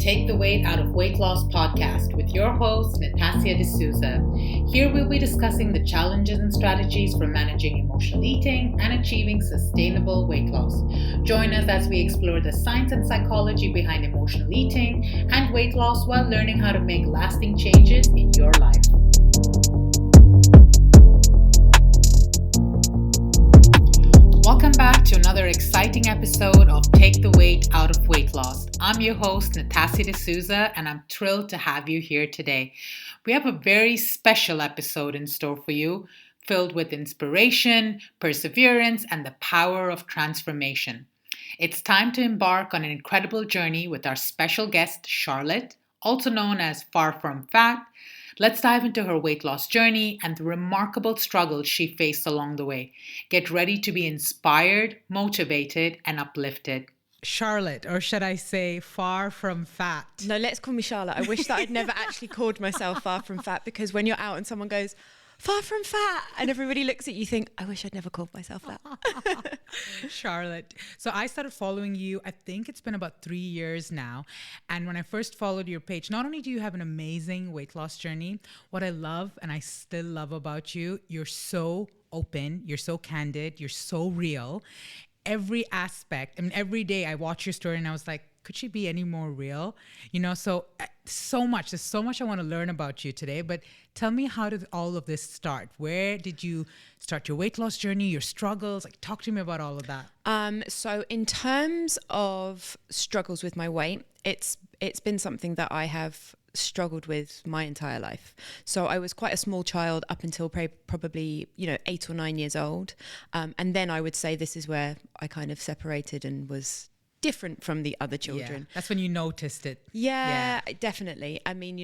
Take the Weight Out of Weight Loss podcast with your host, Natassia D'Souza. Here we'll be discussing the challenges and strategies for managing emotional eating and achieving sustainable weight loss. Join us as we explore the science and psychology behind emotional eating and weight loss while learning how to make lasting changes in your life. Welcome back to another exciting episode of Take the Weight Out of Weight Loss. I'm your host, Natassia D'Souza, and I'm thrilled to have you here today. We have a very special episode in store for you, filled with inspiration, perseverance, and the power of transformation. It's time to embark on an incredible journey with our special guest, Charolette, also known as FarfromFat. Let's dive into her weight loss journey and the remarkable struggles she faced along the way. Get ready to be inspired, motivated, and uplifted. Charolette, or should I say Far From Fat? No, let's call me Charlotte. I wish that I'd never actually called myself Far From Fat, because when you're out and someone goes, Far From Fat, and everybody looks at you, think, I wish I'd never called myself that. Charolette. So I started following you, I think it's been about 3 years now. And when I first followed your page, not only do you have an amazing weight loss journey, what I love and I still love about you, you're so open, you're so candid, you're so real. Every aspect, I mean, every day I watch your story and I was like, could she be any more real? You know, there's so much I want to learn about you today, but tell me, how did all of this start? Where did you start your weight loss journey, your struggles? Like, talk to me about all of that. So in terms of struggles with my weight, it's been something that I have struggled with my entire life. So I was quite a small child up until probably 8 or 9 years old. And then I would say this is where I kind of separated and was different from the other children. Yeah, that's when you noticed it. Yeah, definitely. I mean,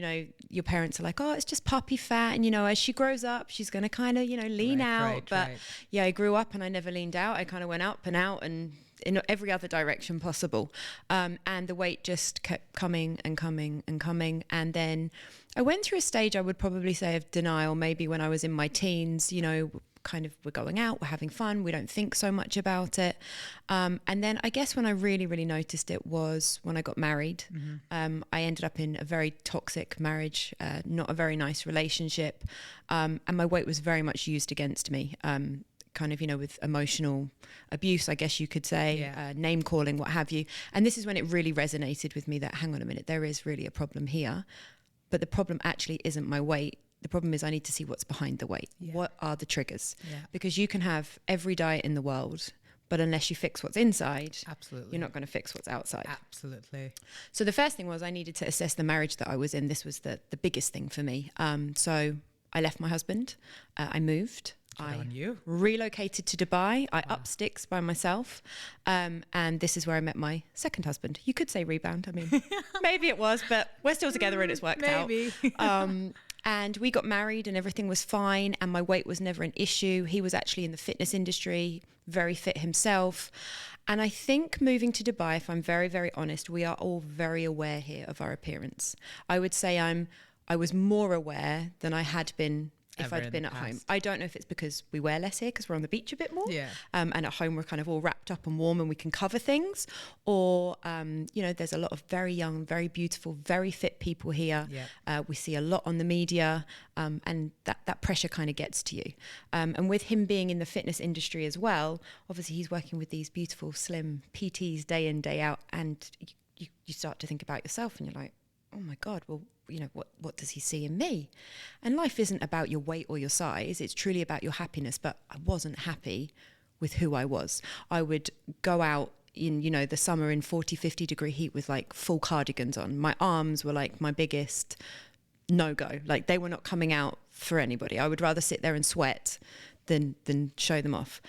your parents are like, oh, it's just puppy fat. And, as she grows up, she's going to kind of, lean out. But yeah, I grew up and I never leaned out. I kind of went up and out and in every other direction possible. And the weight just kept coming and coming and coming. And then I went through a stage, I would probably say, of denial, maybe when I was in my teens, kind of, we're going out, we're having fun, we don't think so much about it. And then I guess when I really, really noticed it was when I got married. Mm-hmm. I ended up in a very toxic marriage, not a very nice relationship. And my weight was very much used against me. Kind of, with emotional abuse, I guess you could say, name calling, what have you. And this is when it really resonated with me that, hang on a minute, there is really a problem here. But the problem actually isn't my weight. The problem is I need to see what's behind the weight. Yeah. What are the triggers? Yeah. Because you can have every diet in the world, but unless you fix what's inside, absolutely, you're not going to fix what's outside. Absolutely. So the first thing was I needed to assess the marriage that I was in. This was the biggest thing for me. So I left my husband. I moved. I relocated to Dubai. I upped sticks by myself. And this is where I met my second husband. You could say rebound. I mean, maybe it was, but we're still together and it's worked out. And we got married and everything was fine. And my weight was never an issue. He was actually in the fitness industry, very fit himself. And I think moving to Dubai, if I'm very, very honest, we are all very aware here of our appearance. I would say I was more aware than I had been if I'd been at home. I don't know if it's because we wear less here because we're on the beach a bit more. Yeah. And at home we're kind of all wrapped up and warm and we can cover things. Or, there's a lot of very young, very beautiful, very fit people here. Yeah. We see a lot on the media and that pressure kind of gets to you. And with him being in the fitness industry as well, obviously he's working with these beautiful, slim PTs day in, day out. And you start to think about yourself and you're like, oh my God, well, what does he see in me? And life isn't about your weight or your size. It's truly about your happiness. But I wasn't happy with who I was. I would go out in, the summer in 40, 50 degree heat with like full cardigans on. My arms were like my biggest no-go. Like they were not coming out for anybody. I would rather sit there and sweat than show them off.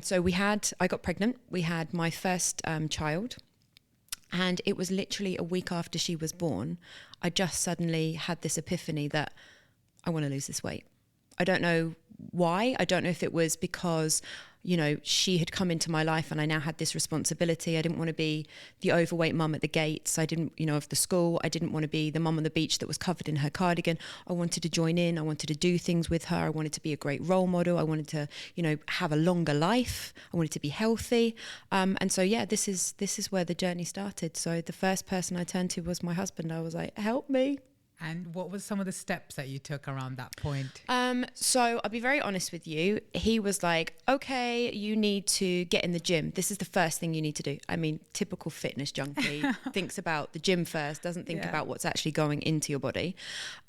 So I got pregnant. We had my first child. And it was literally a week after she was born, I just suddenly had this epiphany that I want to lose this weight. I don't know why. I don't know if it was because, you know, she had come into my life and I now had this responsibility. I didn't want to be the overweight mum at the gates. I didn't, you know, of the school. I didn't want to be the mum on the beach that was covered in her cardigan. I wanted to join in. I wanted to do things with her. I wanted to be a great role model. I wanted to, you know, have a longer life. I wanted to be healthy. And so, yeah, this is where the journey started. So the first person I turned to was my husband. I was like, help me. And what was some of the steps that you took around that point? So I'll be very honest with you. He was like, okay, you need to get in the gym. This is the first thing you need to do. I mean, typical fitness junkie thinks about the gym first, doesn't think about what's actually going into your body.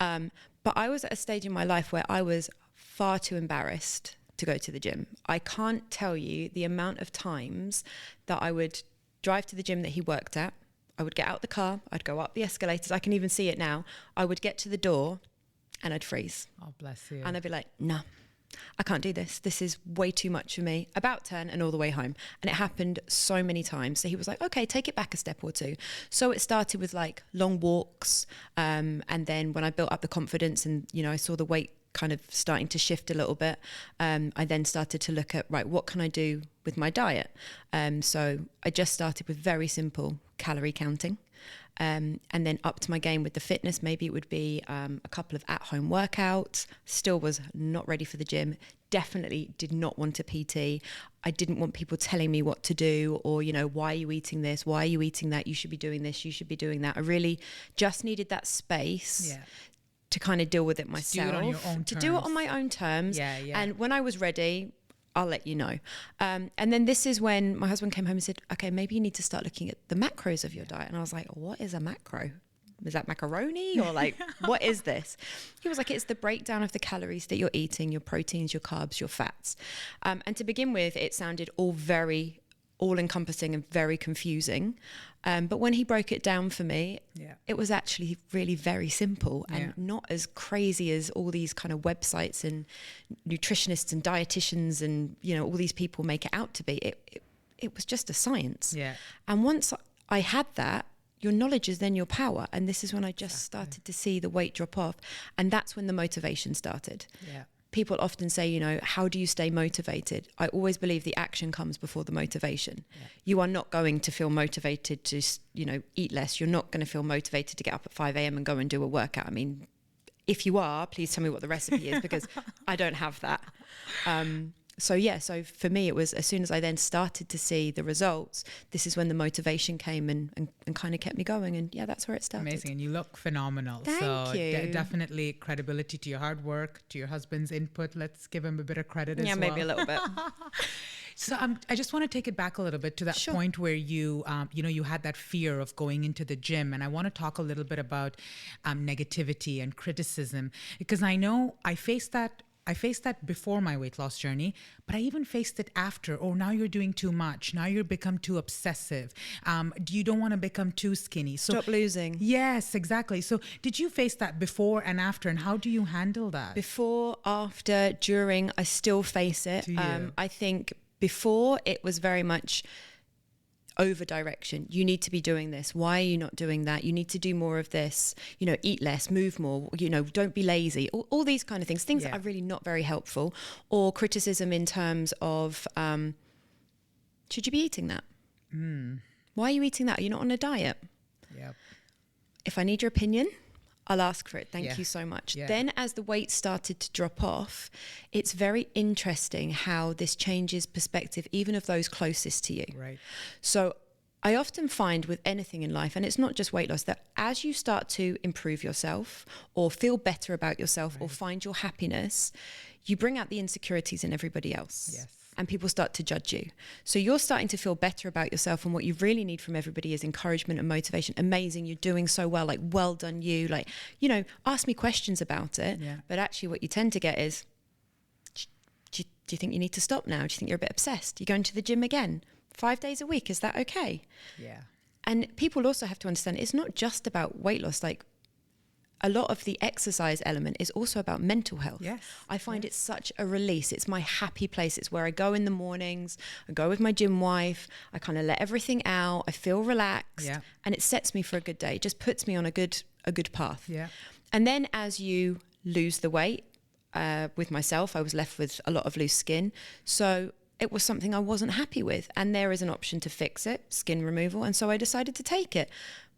But I was at a stage in my life where I was far too embarrassed to go to the gym. I can't tell you the amount of times that I would drive to the gym that he worked at. I would get out the car, I'd go up the escalators, I can even see it now. I would get to the door and I'd freeze. Oh, bless you. And I'd be like, no, I can't do this. This is way too much for me. About 10 and all the way home. And it happened so many times. So he was like, okay, take it back a step or two. So it started with like long walks. And then when I built up the confidence and, you know, I saw the weight kind of starting to shift a little bit, I then started to look at, right, what can I do with my diet? So I just started with very simple calorie counting, and then up to my game with the fitness. Maybe it would be a couple of at-home workouts. Still was not ready for the gym. Definitely did not want a PT. I didn't want people telling me what to do or, you know, why are you eating this? Why are you eating that? You should be doing this. You should be doing that. I really just needed that space to kind of deal with it myself. To do it on your own terms. To do it on my own terms. Yeah. And when I was ready, I'll let you know. And then this is when my husband came home and said, okay, maybe you need to start looking at the macros of your diet. And I was like, what is a macro? Is that macaroni or like, what is this? He was like, it's the breakdown of the calories that you're eating, your proteins, your carbs, your fats. And to begin with, it sounded all encompassing and very confusing. But when he broke it down for me, it was actually really very simple and not as crazy as all these kind of websites and nutritionists and dietitians and, you know, all these people make it out to be. It was just a science. Yeah. And once I had that, your knowledge is then your power. And this is when I just started to see the weight drop off. And that's when the motivation started. Yeah. People often say, you know, how do you stay motivated? I always believe the action comes before the motivation. Yeah. You are not going to feel motivated to, you know, eat less. You're not going to feel motivated to get up at 5 a.m. and go and do a workout. I mean, if you are, please tell me what the recipe is because I don't have that. So for me, it was as soon as I then started to see the results, this is when the motivation came and kind of kept me going. And that's where it started. Amazing. And you look phenomenal. Thank you. Definitely credibility to your hard work, to your husband's input. Let's give him a bit of credit as well. Yeah, maybe a little bit. So I just want to take it back a little bit to that point where you had that fear of going into the gym. And I want to talk a little bit about negativity and criticism, because I know I faced that before my weight loss journey, but I even faced it after. Oh, now you're doing too much. Now you've become too obsessive. You don't want to become too skinny. So stop losing. Yes, exactly. So did you face that before and after, and how do you handle that? Before, after, during, I still face it. I think before it was very much over direction. You need to be doing this. Why are you not doing that? You need to do more of this. You know, eat less, move more. You know, don't be lazy. All these kind of things that are really not very helpful. Or criticism in terms of, should you be eating that? Why are you eating that? Are you not on a diet? Yep. If I need your opinion, I'll ask for it. Thank you so much. Yeah. Then as the weight started to drop off, it's very interesting how this changes perspective, even of those closest to you. Right. So I often find with anything in life, and it's not just weight loss, that as you start to improve yourself or feel better about yourself or find your happiness, you bring out the insecurities in everybody else. Yes. And people start to judge you. So you're starting to feel better about yourself, and what you really need from everybody is encouragement and motivation. Amazing, you're doing so well, like, well done you. Like, you know, ask me questions about it. Yeah. But actually what you tend to get is, do you think you need to stop now? Do you think you're a bit obsessed? You're going to the gym again 5 days a week, is that okay? Yeah. And people also have to understand it's not just about weight loss. Like, a lot of the exercise element is also about mental health. Yes. I find it such a release. It's my happy place. It's where I go in the mornings. I go with my gym wife. I kind of let everything out. I feel relaxed. Yeah. And it sets me for a good day. It just puts me on a good path. Yeah. And then as you lose the weight, with myself. I was left with a lot of loose skin. So it was something I wasn't happy with. And there is an option to fix it, skin removal. And so I decided to take it.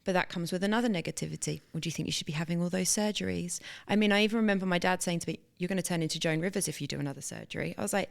But that comes with another negativity. Well, do you think you should be having all those surgeries? I mean, I even remember my dad saying to me, you're going to turn into Joan Rivers if you do another surgery. I was like,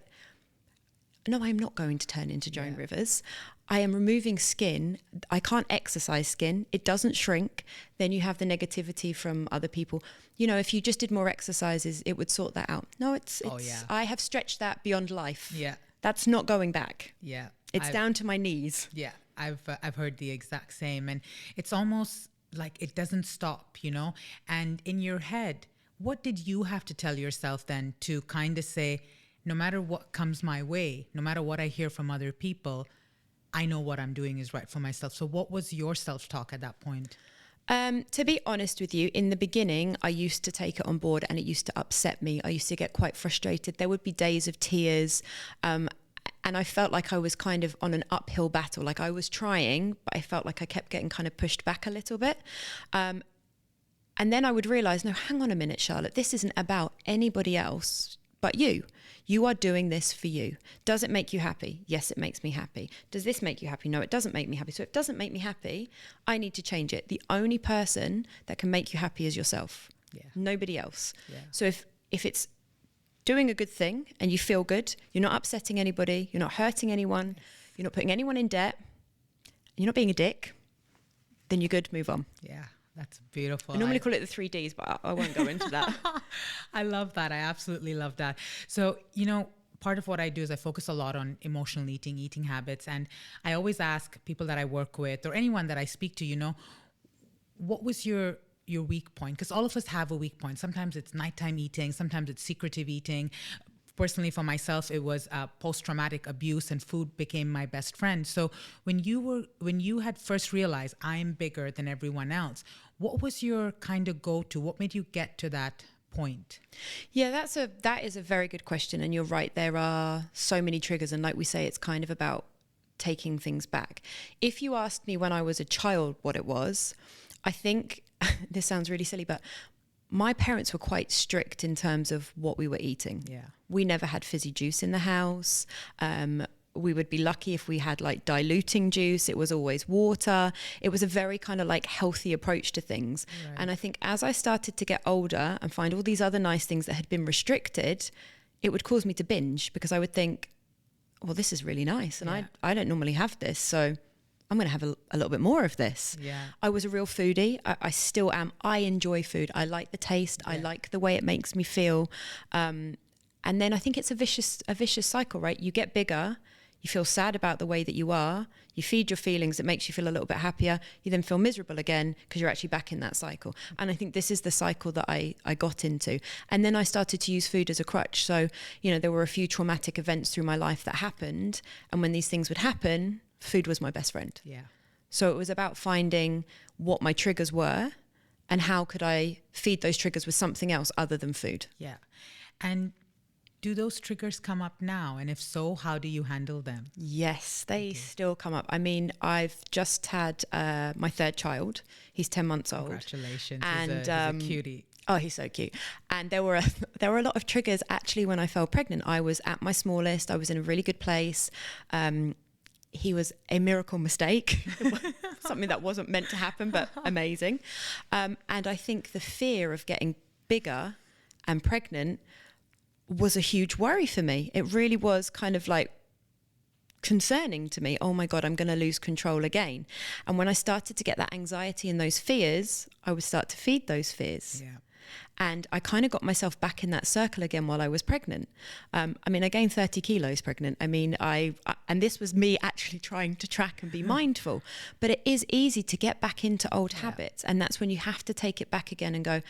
no, I'm not going to turn into Joan Rivers. I am removing skin. I can't exercise skin. It doesn't shrink. Then you have the negativity from other people. You know, if you just did more exercises, it would sort that out. No, it's I have stretched that beyond life. Yeah. That's not going back. Yeah. It's down to my knees. Yeah. I've heard the exact same. And it's almost like it doesn't stop, you know? And in your head, what did you have to tell yourself then to kind of say, no matter what comes my way, no matter what I hear from other people, I know what I'm doing is right for myself. So what was your self-talk at that point? To be honest with you, in the beginning, I used to take it on board and it used to upset me. I used to get quite frustrated. There would be days of tears. And I felt like I was kind of on an uphill battle. Like I was trying, but I felt like I kept getting kind of pushed back a little bit. And then I would realize, no, hang on a minute, Charlotte, this isn't about anybody else but you. You are doing this for you. Does it make you happy? Yes, it makes me happy. Does this make you happy? No, it doesn't make me happy. So if it doesn't make me happy, I need to change it. The only person that can make you happy is yourself. Yeah. Nobody else. Yeah. So if it's doing a good thing and you feel good, you're not upsetting anybody, you're not hurting anyone, you're not putting anyone in debt, you're not being a dick, then you're good, move on. Yeah. That's beautiful. I normally call it the 3 Ds, but I won't go into that. I love that. I absolutely love that. So, you know, part of what I do is I focus a lot on emotional eating habits. And I always ask people that I work with or anyone that I speak to, you know, what was your weak point? Because all of us have a weak point. Sometimes it's nighttime eating. Sometimes it's secretive eating. Personally, for myself, it was post-traumatic abuse, and food became my best friend. So when you had first realized I'm bigger than everyone else, what was your kind of go-to? What made you get to that point? Yeah, that is a very good question. And you're right, there are so many triggers. And like we say, it's kind of about taking things back. If you asked me when I was a child what it was, I think, this sounds really silly, but my parents were quite strict in terms of what we were eating. Yeah. We never had fizzy juice in the house. We would be lucky if we had like diluting juice. It was always water. It was a very kind of like healthy approach to things. Right. And I think as I started to get older and find all these other nice things that had been restricted, it would cause me to binge because I would think, well, this is really nice. And I don't normally have this. So I'm going to have a little bit more of this. Yeah. I was a real foodie. I still am. I enjoy food. I like the taste. Yeah. I like the way it makes me feel. And then I think it's a vicious cycle, right? You get bigger. You feel sad about the way that you are. You feed your feelings. It makes you feel a little bit happier. You then feel miserable again because you're actually back in that cycle. And I think this is the cycle that I got into. And then I started to use food as a crutch. So, you know, there were a few traumatic events through my life that happened. And when these things would happen, food was my best friend. Yeah. So it was about finding what my triggers were and how could I feed those triggers with something else other than food. Yeah. And do those triggers come up now? And if so, how do you handle them? Yes, they still come up. I mean, I've just had my third child. He's 10 months old. Congratulations. And he's a cutie. Oh, he's so cute. And there were a lot of triggers actually when I fell pregnant. I was at my smallest. I was in a really good place. He was a miracle mistake, something that wasn't meant to happen, but amazing. And I think the fear of getting bigger and pregnant was a huge worry for me. It really was kind of like concerning to me. Oh my God, I'm going to lose control again. And when I started to get that anxiety and those fears, I would start to feed those fears. Yeah. And I kind of got myself back in that circle again while I was pregnant. I mean, I gained 30 kilos pregnant. I mean, and this was me actually trying to track and be mindful. But it is easy to get back into old habits. And that's when you have to take it back again and go,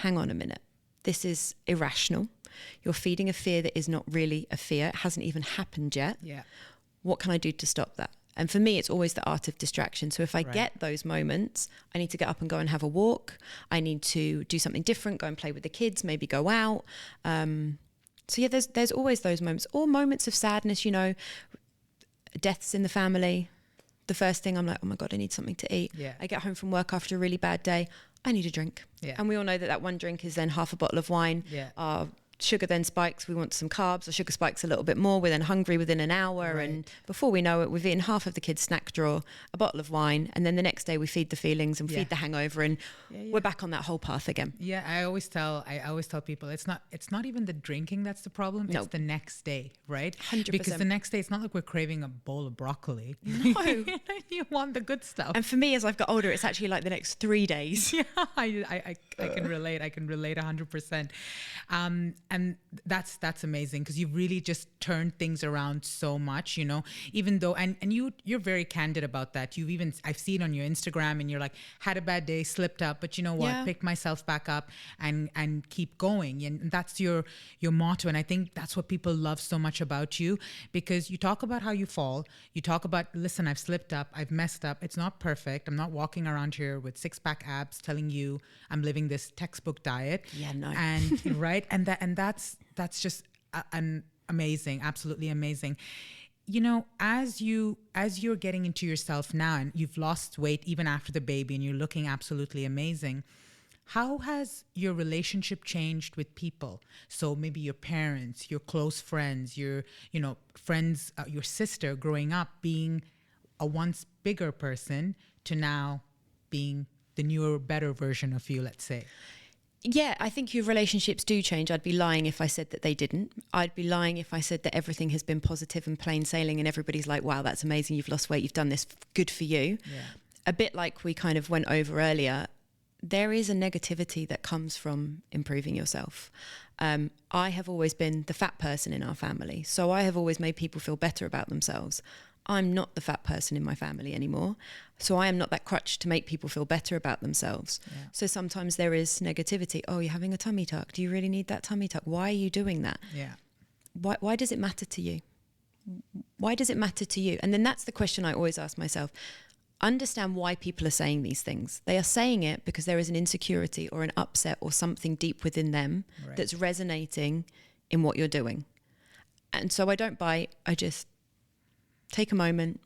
hang on a minute. This is irrational. You're feeding a fear that is not really a fear. It hasn't even happened yet. Yeah. What can I do to stop that? And for me, it's always the art of distraction. So if I get those moments, I need to get up and go and have a walk. I need to do something different, go and play with the kids, maybe go out. So yeah, there's always those moments, or moments of sadness, you know, deaths in the family. The first thing I'm like, oh my God, I need something to eat. Yeah. I get home from work after a really bad day. I need a drink. Yeah. And we all know that one drink is then half a bottle of wine. Yeah. sugar then spikes, we want some carbs, the sugar spikes a little bit more, we're then hungry within an hour, right. And before we know it, we've eaten half of the kids' snack drawer, a bottle of wine, and then the next day we feed the feelings and feed the hangover, and we're back on that whole path again. Yeah, I always tell people it's not even the drinking that's the problem, it's the next day, right? 100%. Because the next day, it's not like we're craving a bowl of broccoli. No. You want the good stuff. And for me, as I've got older, it's actually like the next 3 days. Yeah, I can relate. I can relate 100%. And that's amazing, because you've really just turned things around so much, even though, and you're very candid about that. I've seen on your Instagram, and you're like, had a bad day, slipped up, but you know what, picked myself back up and keep going. And that's your motto. And I think that's what people love so much about you, because you talk about how you fall. You talk about, listen, I've slipped up, I've messed up. It's not perfect. I'm not walking around here with 6-pack abs telling you I'm living this textbook diet. Yeah, no. And right. And that's just an amazing, absolutely amazing. As you're getting into yourself now, and you've lost weight even after the baby, and you're looking absolutely amazing, how has your relationship changed with people? So maybe your parents, your close friends, your friends, your sister growing up, being a once bigger person to now being the newer, better version of you, let's say. Yeah, I think your relationships do change. I'd be lying if I said that they didn't. I'd be lying if I said that everything has been positive and plain sailing and everybody's like, wow, that's amazing, you've lost weight, you've done this, good for you. Yeah. A bit like we kind of went over earlier, there is a negativity that comes from improving yourself. I have always been the fat person in our family, so I have always made people feel better about themselves. I'm not the fat person in my family anymore, so I am not that crutch to make people feel better about themselves. Yeah. So sometimes there is negativity. Oh, you're having a tummy tuck. Do you really need that tummy tuck? Why are you doing that? Yeah. Why does it matter to you? Why does it matter to you? And then that's the question I always ask myself. Understand why people are saying these things. They are saying it because there is an insecurity or an upset or something deep within them that's resonating in what you're doing. And so I don't bite. I just take a moment.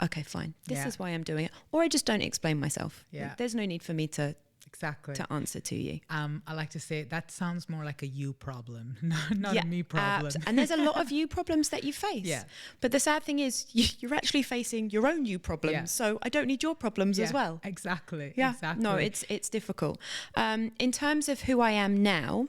Okay, fine. This is why I'm doing it. Or I just don't explain myself. Yeah. Like, there's no need for me to exactly to answer to you. I like to say that sounds more like a you problem, not a me problem. And there's a lot of you problems that you face. Yeah. But the sad thing is you're actually facing your own you problems. Yeah. So I don't need your problems as well. Exactly. Yeah. Exactly. No, it's difficult. In terms of who I am now,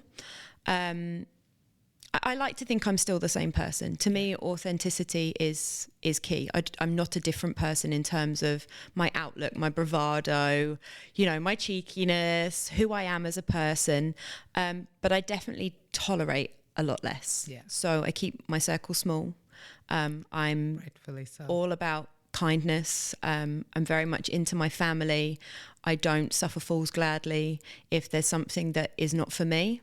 I like to think I'm still the same person. To me, authenticity is key. I'm not a different person in terms of my outlook, my bravado, my cheekiness, who I am as a person. But I definitely tolerate a lot less. Yeah. So I keep my circle small. I'm rightfully so. all about kindness. I'm very much into my family. I don't suffer fools gladly. If there's something that is not for me,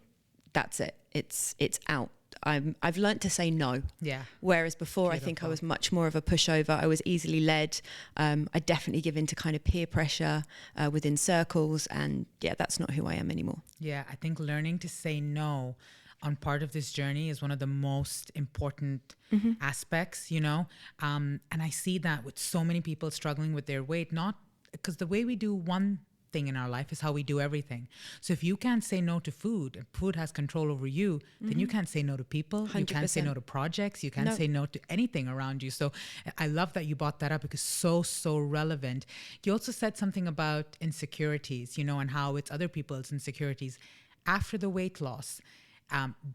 that's it. It's out. I've learned to say no. Yeah. Whereas before, Beautiful. I think I was much more of a pushover. I was easily led. I definitely give in to kind of peer pressure within circles. And yeah, that's not who I am anymore. Yeah, I think learning to say no on part of this journey is one of the most important aspects, and I see that with so many people struggling with their weight, not because the way we do one thing in our life is how we do everything. So if you can't say no to food, and food has control over you, then you can't say no to people. 100%. You can't say no to projects. You can't say no to anything around you. So I love that you brought that up because so relevant. You also said something about insecurities, and how it's other people's insecurities after the weight loss,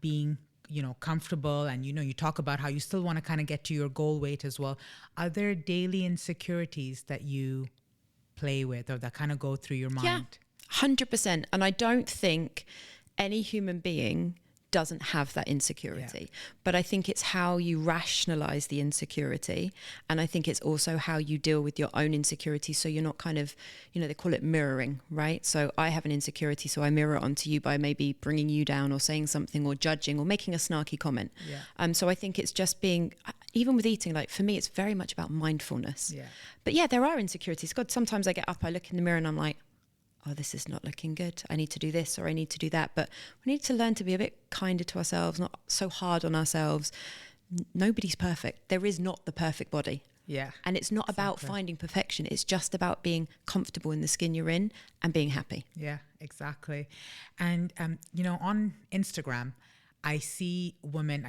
being comfortable, and you talk about how you still want to kind of get to your goal weight as well. Are there daily insecurities that you play with or that kind of go through your mind? Yeah, 100%. And I don't think any human being doesn't have that insecurity. But I think it's how you rationalize the insecurity. And I think it's also how you deal with your own insecurity. So you're not kind of, they call it mirroring, right? So I have an insecurity, so I mirror it onto you by maybe bringing you down or saying something or judging or making a snarky comment. Yeah. So I think it's just being, even with eating, like for me, it's very much about mindfulness. Yeah. But yeah, there are insecurities. God, sometimes I get up, I look in the mirror and I'm like, oh, this is not looking good. I need to do this or I need to do that. But we need to learn to be a bit kinder to ourselves, not so hard on ourselves. Nobody's perfect. There is not the perfect body. Yeah. And it's not about finding perfection. It's just about being comfortable in the skin you're in and being happy. Yeah, exactly. And, on Instagram, I see women,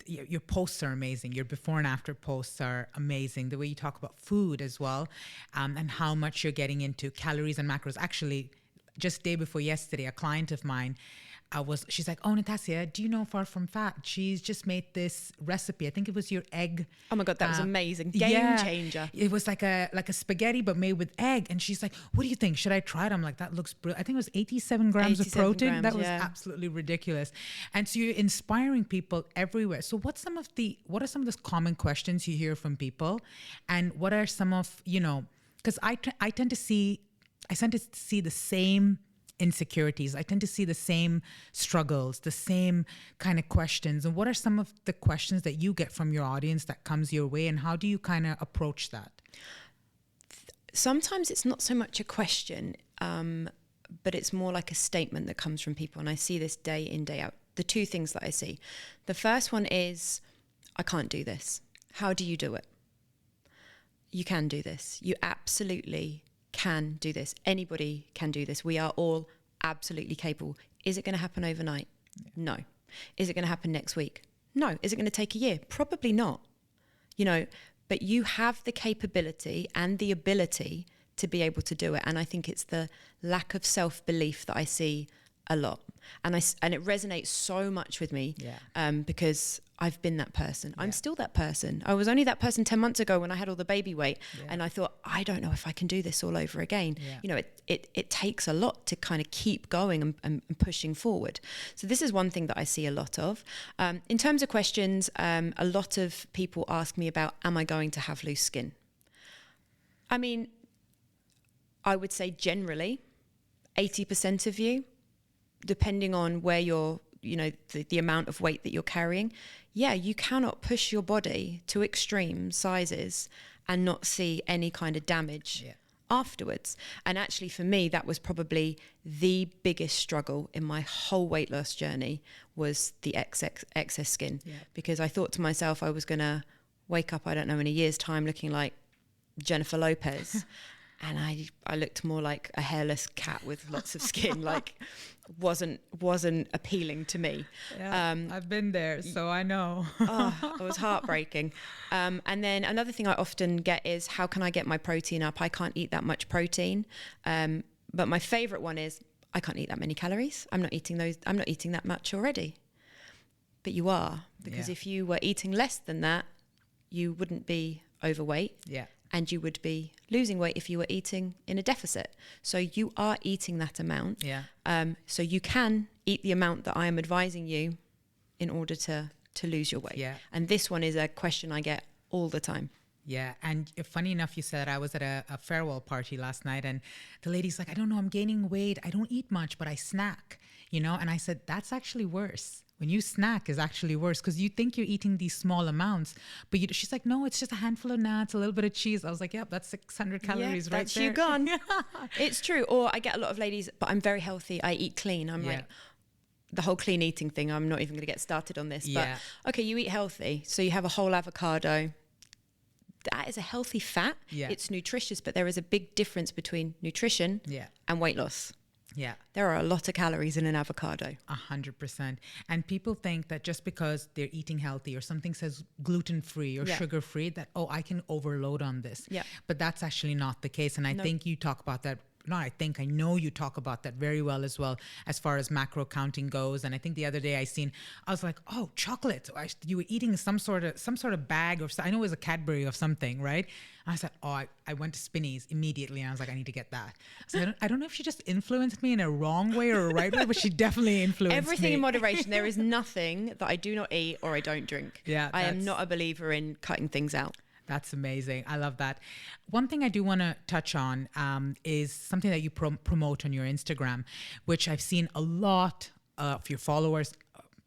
your posts are amazing. Your before and after posts are amazing. The way you talk about food as well, and how much you're getting into calories and macros. Actually, just day before yesterday, a client of mine, she's like, oh, Natasha, do you know FarfromFat? She's just made this recipe. I think it was your egg. Oh my God, that was amazing. Game changer. It was like a spaghetti, but made with egg. And she's like, what do you think? Should I try it? I'm like, that looks brilliant. I think it was 87 grams of protein. That was absolutely ridiculous. And so you're inspiring people everywhere. So what are some of those common questions you hear from people? And what are some of, because I tend to see the same insecurities. I tend to see the same struggles, the same kind of questions. And what are some of the questions that you get from your audience that comes your way, and how do you kind of approach that? Sometimes it's not so much a question, but it's more like a statement that comes from people. And I see this day in, day out. The two things that I see. The first one is, I can't do this. How do you do it? You can do this. You absolutely can do this. Anybody can do this. We are all absolutely capable. Is it going to happen overnight? Yeah. No. Is it going to happen next week? No. Is it going to take a year? Probably not. But you have the capability and the ability to be able to do it. And I think it's the lack of self-belief that I see a lot. And it resonates so much with me because I've been that person. I'm still that person. I was only that person 10 months ago when I had all the baby weight and I thought, I don't know if I can do this all over again. Yeah. It takes a lot to kind of keep going and pushing forward. So this is one thing that I see a lot of. In terms of questions, a lot of people ask me about, am I going to have loose skin? I mean, I would say generally 80% of you, depending on where you're, the amount of weight that you're carrying, you cannot push your body to extreme sizes and not see any kind of damage afterwards. And actually for me, that was probably the biggest struggle in my whole weight loss journey, was the excess skin. Because I thought to myself I was going to wake up, I don't know, in a year's time looking like Jennifer Lopez. And I looked more like a hairless cat with lots of skin, like wasn't appealing to me. Yeah, I've been there, so I know. It was heartbreaking. And then another thing I often get is, how can I get my protein up? I can't eat that much protein. But my favorite one is, I can't eat that many calories. I'm not eating that much already. But you are, because if you were eating less than that, you wouldn't be overweight. Yeah. And you would be losing weight if you were eating in a deficit. So you are eating that amount. Yeah. So you can eat the amount that I am advising you in order to lose your weight. Yeah. And this one is a question I get all the time. Yeah. And funny enough, you said, I was at a farewell party last night and the lady's like, I don't know, I'm gaining weight. I don't eat much, but I snack, And I said, that's actually worse. When you snack is actually worse, because you think you're eating these small amounts, but she's like, no, it's just a handful of nuts, a little bit of cheese. I was like, yep, that's 600 calories right there. You gone. It's true. Or I get a lot of ladies, but I'm very healthy. I eat clean. I'm like, the whole clean eating thing, I'm not even going to get started on this. But okay, you eat healthy. So you have a whole avocado. That is a healthy fat. Yeah. It's nutritious, but there is a big difference between nutrition and weight loss. Yeah. There are a lot of calories in an avocado. 100%. And people think that just because they're eating healthy or something says gluten-free or sugar-free, that, I can overload on this. Yeah. But that's actually not the case. And I think you talk about that. I know you talk about that very well as far as macro counting goes. And I think the other day I was like, oh, chocolate. You were eating some sort of bag or I know it was a Cadbury of something, right? And I said, I went to Spinneys immediately. And I was like, I need to get that. So I don't know if she just influenced me in a wrong way or a right way, but she definitely influenced Everything me. in moderation. There is nothing that I do not eat or I don't drink. Yeah, I am not a believer in cutting things out. That's amazing. I love that. One thing I do want to touch on is something that you promote on your Instagram, which I've seen a lot of your followers,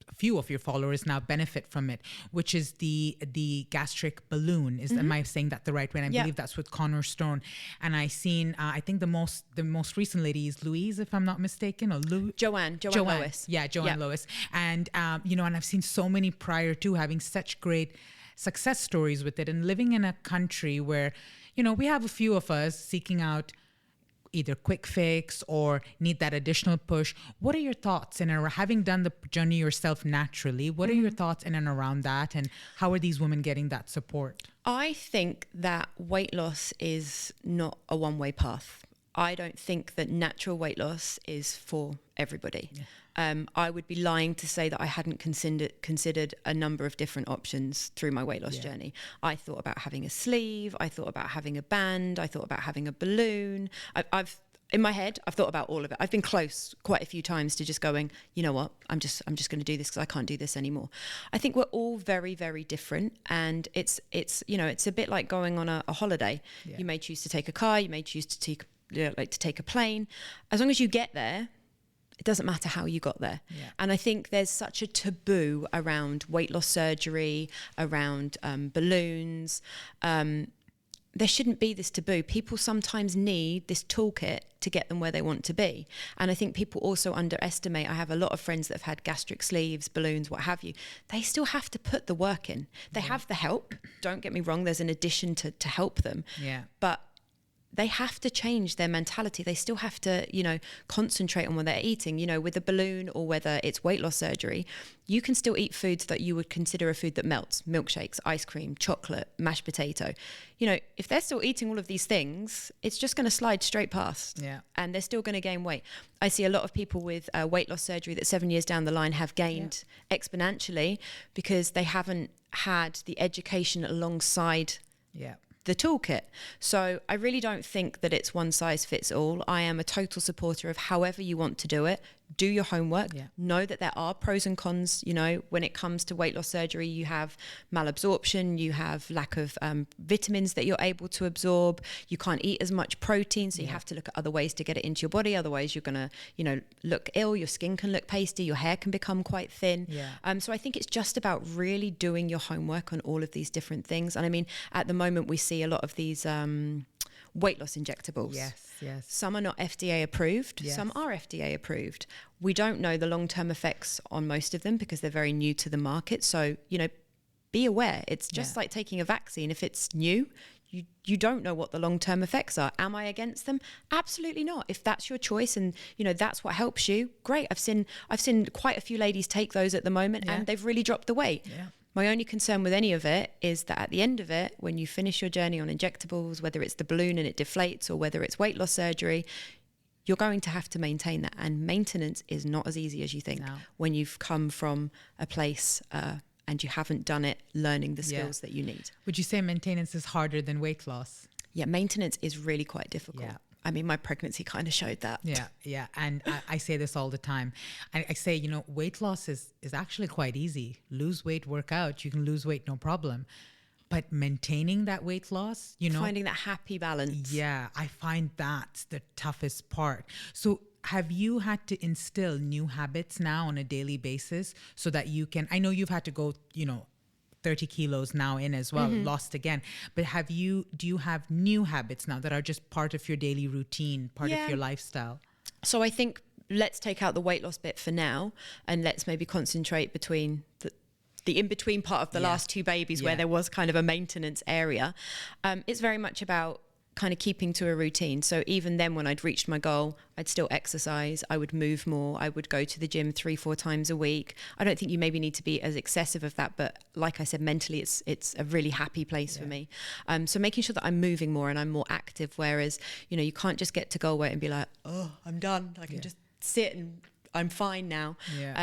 a few of your followers now benefit from it, which is the gastric balloon. Am I saying that the right way? And I believe that's with Connor Stone. And I seen, I think the most recent lady is Louise, if I'm not mistaken, or Joanne Lois. Yeah, Joanne Lois. And, and I've seen so many prior to having such great success stories with it, and living in a country where, we have a few of us seeking out either quick fix or need that additional push. What are your thoughts in and having done the journey yourself naturally? What are your thoughts in and around that? And how are these women getting that support? I think that weight loss is not a one-way path. I don't think that natural weight loss is for everybody. Yeah. I would be lying to say that I hadn't considered a number of different options through my weight loss journey. I thought about having a sleeve. I thought about having a band. I thought about having a balloon. I've in my head, I've thought about all of it. I've been close quite a few times to just going, you know what, I'm just going to do this because I can't do this anymore. I think we're all very, very different, and it's a bit like going on a holiday. Yeah. You may choose to take a car, you may choose to take a plane. As long as you get there, it doesn't matter how you got there. Yeah. And I think there's such a taboo around weight loss surgery, around balloons. There shouldn't be this taboo. People sometimes need this toolkit to get them where they want to be. And I think people also underestimate. I have a lot of friends that have had gastric sleeves, balloons, what have you. They still have to put the work in. They have the help. Don't get me wrong. There's an addition to help them. Yeah. But they have to change their mentality. They still have to, concentrate on what they're eating. With a balloon or whether it's weight loss surgery, you can still eat foods that you would consider a food that melts: milkshakes, ice cream, chocolate, mashed potato. If they're still eating all of these things, it's just going to slide straight past. Yeah. And they're still going to gain weight. I see a lot of people with weight loss surgery that 7 years down the line have gained exponentially because they haven't had the education alongside the toolkit. So I really don't think that it's one size fits all. I am a total supporter of however you want to do it. Do your homework. Yeah. Know that there are pros and cons. When it comes to weight loss surgery, you have malabsorption, you have lack of vitamins that you're able to absorb. You can't eat as much protein, so you have to look at other ways to get it into your body. Otherwise, you're going to, look ill. Your skin can look pasty. Your hair can become quite thin. Yeah. So I think it's just about really doing your homework on all of these different things. And I mean, at the moment, we see a lot of these weight loss injectables. Yes. Some are not FDA approved. Yes. Some are FDA approved. We don't know the long-term effects on most of them because they're very new to the market. So, be aware. It's just like taking a vaccine. If it's new, you don't know what the long-term effects are. Am I against them? Absolutely not. If that's your choice and that's what helps you, great. I've seen quite a few ladies take those at the moment and they've really dropped the weight. Yeah. My only concern with any of it is that at the end of it, when you finish your journey on injectables, whether it's the balloon and it deflates or whether it's weight loss surgery, you're going to have to maintain that. And maintenance is not as easy as you think when you've come from a place and you haven't done it, learning the skills that you need. Would you say maintenance is harder than weight loss? Yeah, maintenance is really quite difficult. Yeah. I mean, my pregnancy kind of showed that. Yeah. And I say this all the time. I say, weight loss is actually quite easy. Lose weight, work out. You can lose weight, no problem. But maintaining that weight loss, finding that happy balance. Yeah, I find that's the toughest part. So have you had to instill new habits now on a daily basis so that you can, I know you've had to go, 30 kilos now in as well, lost again. But do you have new habits now that are just part of your daily routine, part of your lifestyle? So I think let's take out the weight loss bit for now and let's maybe concentrate between the in-between part of the last two babies where there was kind of a maintenance area. It's very much about kind of keeping to a routine. So even then when I'd reached my goal, I'd still exercise, I would move more, I would go to the gym 3-4 times a week. I don't think you maybe need to be as excessive of that, but like I said, mentally it's a really happy place for me. So making sure that I'm moving more and I'm more active, whereas, you can't just get to goal weight and be like, oh, I'm done. I can just sit and I'm fine now. Yeah.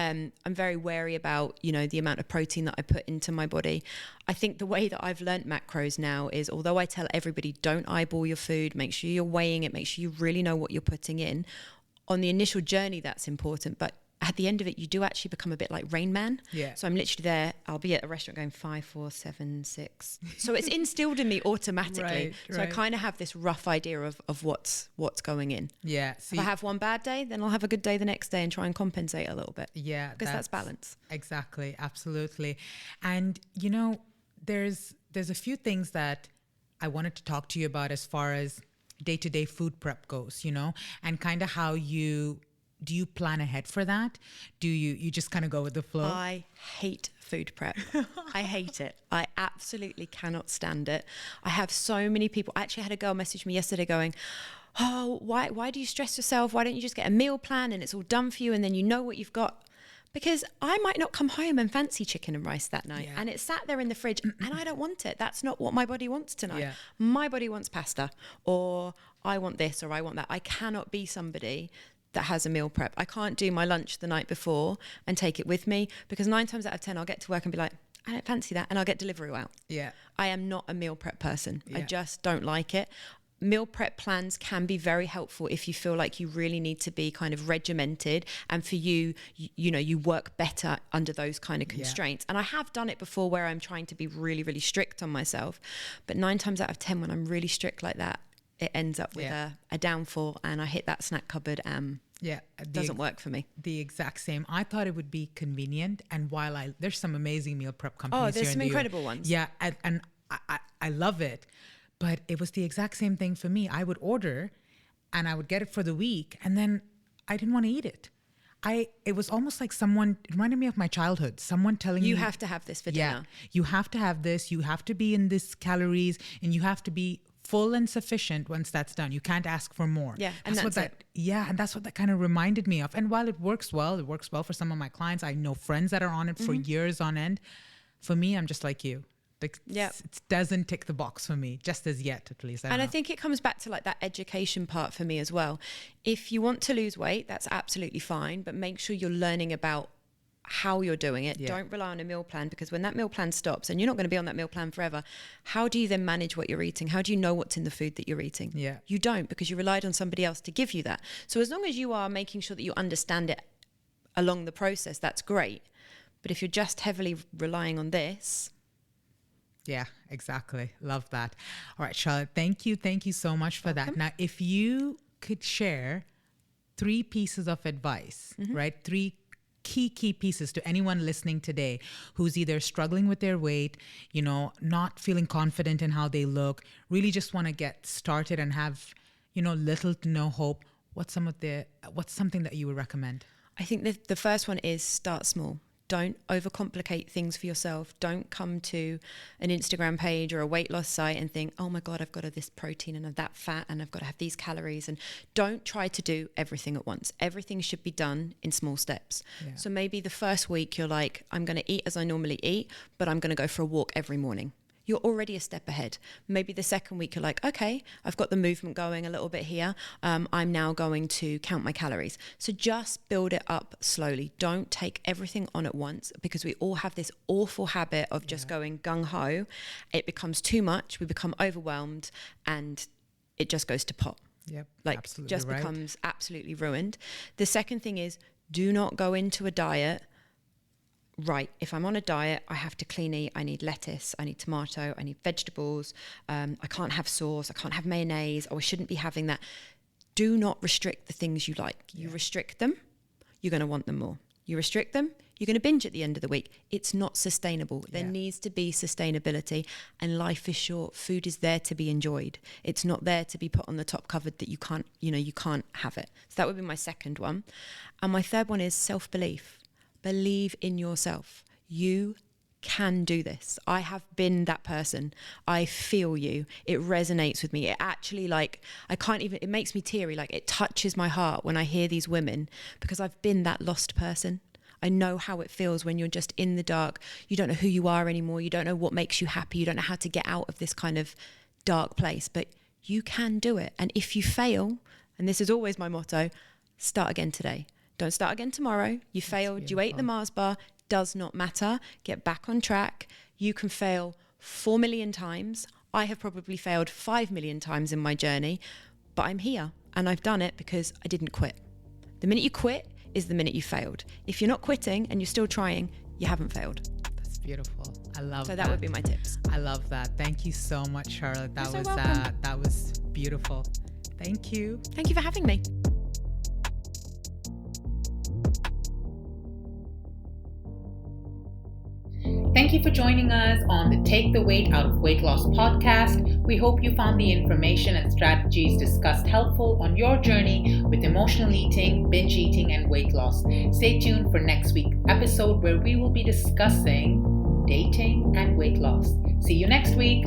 I'm very wary about, the amount of protein that I put into my body. I think the way that I've learnt macros now is, although I tell everybody don't eyeball your food, make sure you're weighing it, make sure you really know what you're putting in. On the initial journey, that's important, but at the end of it, you do actually become a bit like Rain Man. Yeah. So I'm literally there. I'll be at a restaurant going 5, 4, 7, 6. So it's instilled in me automatically. Right. So I kind of have this rough idea of what's going in. Yeah. So if I have one bad day, then I'll have a good day the next day and try and compensate a little bit. Yeah. Because that's balance. Exactly. Absolutely. And, there's a few things that I wanted to talk to you about as far as day-to-day food prep goes, and kind of how do you plan ahead for that? Do you just kind of go with the flow? I hate food prep. I hate it. I absolutely cannot stand it. I have so many people. I actually had a girl message me yesterday going, oh, why do you stress yourself? Why don't you just get a meal plan and it's all done for you and then you know what you've got? Because I might not come home and fancy chicken and rice that night. And it's sat there in the fridge and I don't want it. That's not what my body wants tonight. Yeah. My body wants pasta, or I want this, or I want that. I cannot be somebody that has a meal prep. I can't do my lunch the night before and take it with me, because 9 times out of 10 I'll get to work and be like, I don't fancy that, and I'll get delivery out. Yeah. I am not a meal prep person. I just don't like it. Meal prep plans can be very helpful if you feel like you really need to be kind of regimented, and for you know, you work better under those kind of constraints. And I have done it before where I'm trying to be really, really strict on myself. But 9 times out of 10, when I'm really strict like that, it ends up with a downfall, and I hit that snack cupboard. It doesn't work for me. The exact same. I thought it would be convenient, and while there's some amazing meal prep companies. Oh, there's some incredible ones. Yeah, and I love it. But it was the exact same thing for me. I would order and I would get it for the week, and then I didn't want to eat it. It was almost like someone, it reminded me of my childhood. Someone telling me, you have to have this for dinner. You have to have this. You have to be in this calories, and you have to be full and sufficient once that's done. You can't ask for more. Yeah, and that's what and that's what that kind of reminded me of. And while it works well for some of my clients. I know friends that are on it for years on end. For me, I'm just like you. Like, it doesn't tick the box for me, just as yet, at least. I think it comes back to like that education part for me as well. If you want to lose weight, that's absolutely fine, but make sure you're learning about how you're doing it. Don't rely on a meal plan, because when that meal plan stops, and you're not going to be on that meal plan forever, how do you then manage what you're eating? How do you know what's in the food that you're eating? You don't, because you relied on somebody else to give you that. So as long as you are making sure that you understand it along the process, that's great. But if you're just heavily relying on this... Yeah, exactly. Love that. All right, Charlotte, thank you. Thank you so much for that. Now, if you could share 3 pieces of advice, right? 3 key pieces to anyone listening today who's either struggling with their weight, you know, not feeling confident in how they look, really just want to get started and have, you know, little to no hope. What's something that you would recommend? I think the first one is start small. Don't overcomplicate things for yourself. Don't come to an Instagram page or a weight loss site and think, oh my God, I've got to have this protein and that fat and I've got to have these calories. And don't try to do everything at once. Everything should be done in small steps. So maybe the first week you're like, I'm going to eat as I normally eat, but I'm going to go for a walk every morning. You're already a step ahead. Maybe the second week you're like, okay, I've got the movement going a little bit here. I'm now going to count my calories. So just build it up slowly. Don't take everything on at once, because we all have this awful habit of just going gung-ho. It becomes too much. We become overwhelmed and it just goes to pot. Yep, like absolutely just right. Becomes absolutely ruined. The second thing is, do not go into a diet. Right, if I'm on a diet, I have to clean eat. I need lettuce, I need tomato, I need vegetables. I can't have sauce, I can't have mayonnaise, or I shouldn't be having that. Do not restrict the things you like. You restrict them, you're going to want them more. You restrict them, you're going to binge at the end of the week. It's not sustainable. There needs to be sustainability, and life is short. Food is there to be enjoyed. It's not there to be put on the top cupboard that you can't have it. So that would be my second one. And my third one is self-belief. Believe in yourself. You can do this. I have been that person. I feel you. It resonates with me. It actually, like, it makes me teary. Like, it touches my heart when I hear these women, because I've been that lost person. I know how it feels when you're just in the dark. You don't know who you are anymore. You don't know what makes you happy. You don't know how to get out of this kind of dark place, but you can do it. And if you fail, and this is always my motto, start again today. Don't start again tomorrow. You failed. You ate the Mars bar. Does not matter. Get back on track. You can fail 4 million times. I have probably failed 5 million times in my journey, but I'm here and I've done it because I didn't quit. The minute you quit is the minute you failed. If you're not quitting and you're still trying, you haven't failed. That's beautiful. I love that. So that would be my tips. I love that. Thank you so much, Charlotte. That was beautiful. Thank you. Thank you for having me. Thank you for joining us on the Take the Weight Out of Weight Loss podcast. We hope you found the information and strategies discussed helpful on your journey with emotional eating, binge eating, and weight loss. Stay tuned for next week's episode, where we will be discussing dating and weight loss. See you next week.